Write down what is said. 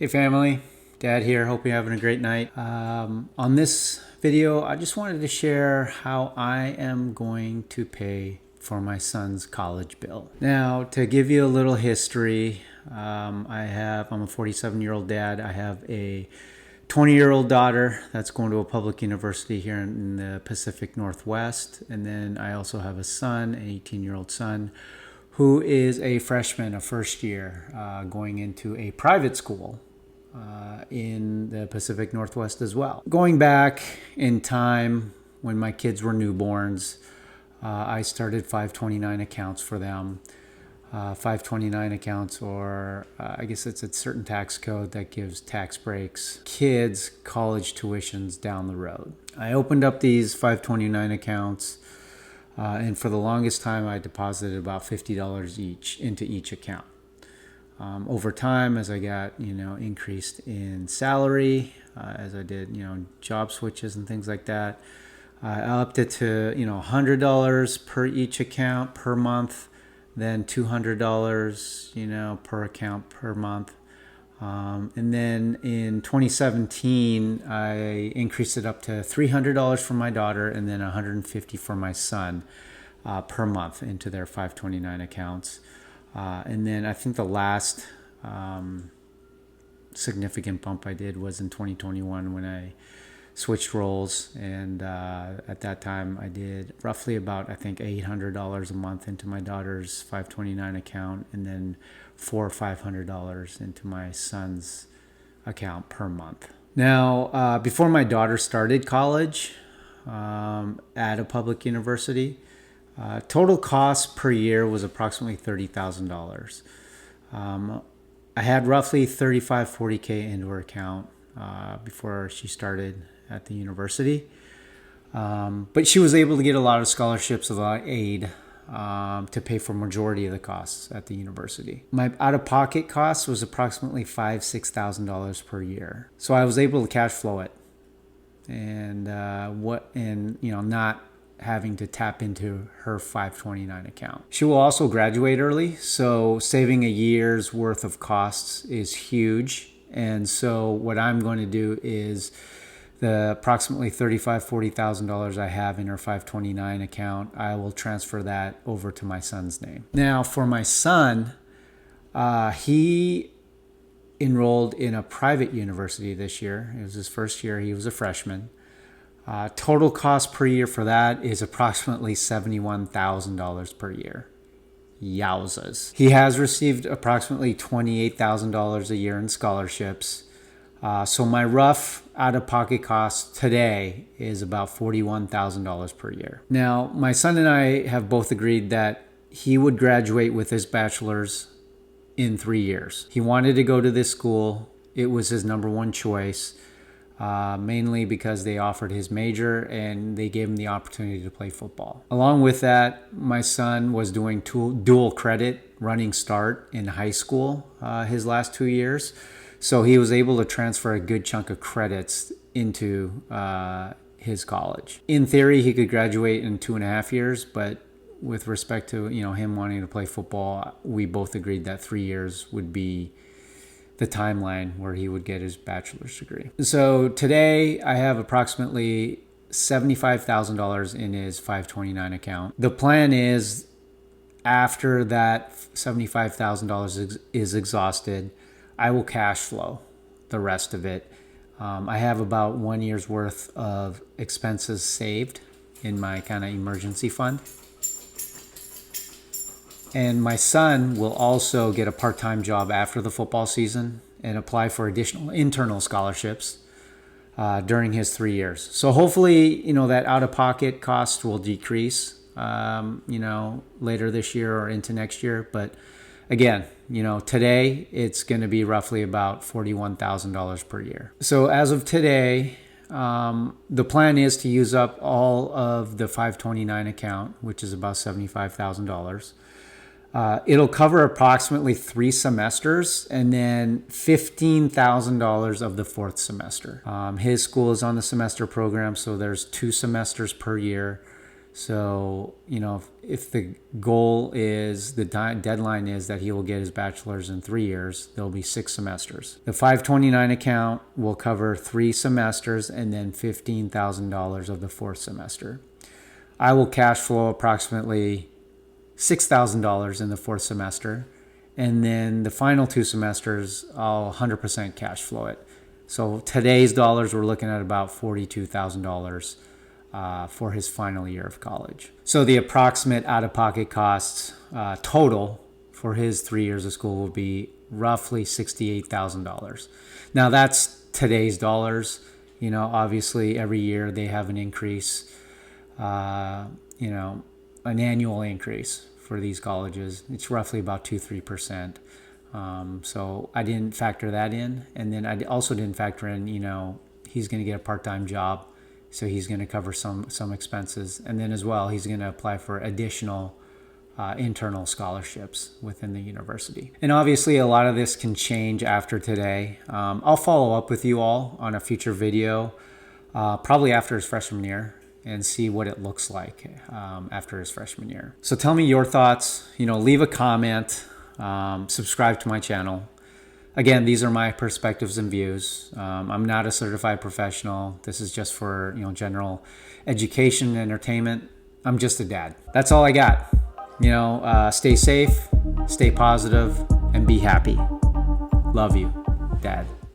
Hey family, Dad here. Hope you're having a great night. On this video, I just wanted to share how I am going to pay for my son's college bill. Now, to give you a little history, I'm a 47-year-old dad. I have a 20-year-old daughter that's going to a public university here in the Pacific Northwest. And then I also have a son, an 18-year-old son, who is a freshman, a first year, going into a private school in the Pacific Northwest as well. Going back in time when my kids were newborns, I started 529 accounts for them. 529 accounts, or I guess it's a certain tax code that gives tax breaks kids college tuitions down the road. I opened up these 529 accounts, and for the longest time I deposited about $50 each into each account. Over time, as I got increased in salary, as I did job switches and things like that, I upped it to $100 per each account per month, then $200 per account per month, and then in 2017 I increased it up to $300 for my daughter and then $150 for my son per month into their 529 accounts. And then I think the last significant bump I did was in 2021 when I switched roles, and at that time I did roughly about $800 a month into my daughter's 529 account, and then $400 or $500 into my son's account per month. Now, before my daughter started college at a public university, total cost per year was approximately $30,000. I had roughly $40K into her account before she started at the university. But she was able to get a lot of scholarships, a lot of aid to pay for majority of the costs at the university. My out-of-pocket cost was approximately $6,000 per year. So I was able to cash flow it and not having to tap into her 529 account. She will also graduate early, so saving a year's worth of costs is huge. And so what I'm going to do is the approximately $40,000 I have in her 529 account, I will transfer that over to my son's name. Now, for my son, he enrolled in a private university this year. It was his first year. He was a freshman. Total cost per year for that is approximately $71,000 per year. Yowzas. He has received approximately $28,000 a year in scholarships. So my rough out-of-pocket cost today is about $41,000 per year. Now, my son and I have both agreed that he would graduate with his bachelor's in 3 years. He wanted to go to this school. It was his number one choice. Mainly because they offered his major and they gave him the opportunity to play football. Along with that, my son was doing dual credit running start in high school his last 2 years. So he was able to transfer a good chunk of credits into his college. In theory, he could graduate in 2.5 years, but with respect to him wanting to play football, we both agreed that 3 years would be the timeline where he would get his bachelor's degree. So today I have approximately $75,000 in his 529 account. The plan is after that $75,000 is exhausted, I will cash flow the rest of it. I have about 1 year's worth of expenses saved in my kind of emergency fund. And my son will also get a part-time job after the football season and apply for additional internal scholarships during his 3 years. So hopefully, that out-of-pocket cost will decrease, later this year or into next year. But again, today it's going to be roughly about $41,000 per year. So as of today, the plan is to use up all of the 529 account, which is about $75,000. It'll cover approximately 3 semesters and then $15,000 of the 4th semester. His school is on the semester program, so there's 2 semesters per year. So, if the goal is, the deadline is that he will get his bachelor's in 3 years, there'll be 6 semesters. The 529 account will cover 3 semesters and then $15,000 of the 4th semester. I will cash flow approximately $6,000 in the 4th semester. And then the final 2 semesters, I'll 100% cash flow it. So today's dollars, we're looking at about $42,000 for his final year of college. So the approximate out-of-pocket costs total for his 3 years of school will be roughly $68,000. Now that's today's dollars. Obviously every year they have an increase, an annual increase for these colleges. It's roughly about 2-3%. So I didn't factor that in. And then I also didn't factor in, he's going to get a part-time job. So he's going to cover some expenses. And then as well, he's going to apply for additional internal scholarships within the university. And obviously a lot of this can change after today. I'll follow up with you all on a future video, probably after his freshman year, and see what it looks like after his freshman year. So tell me your thoughts, leave a comment, subscribe to my channel. Again, these are my perspectives and views. I'm not a certified professional. This is just for general education and entertainment. I'm just a dad. That's all I got. Stay safe, stay positive, and be happy. Love you, Dad.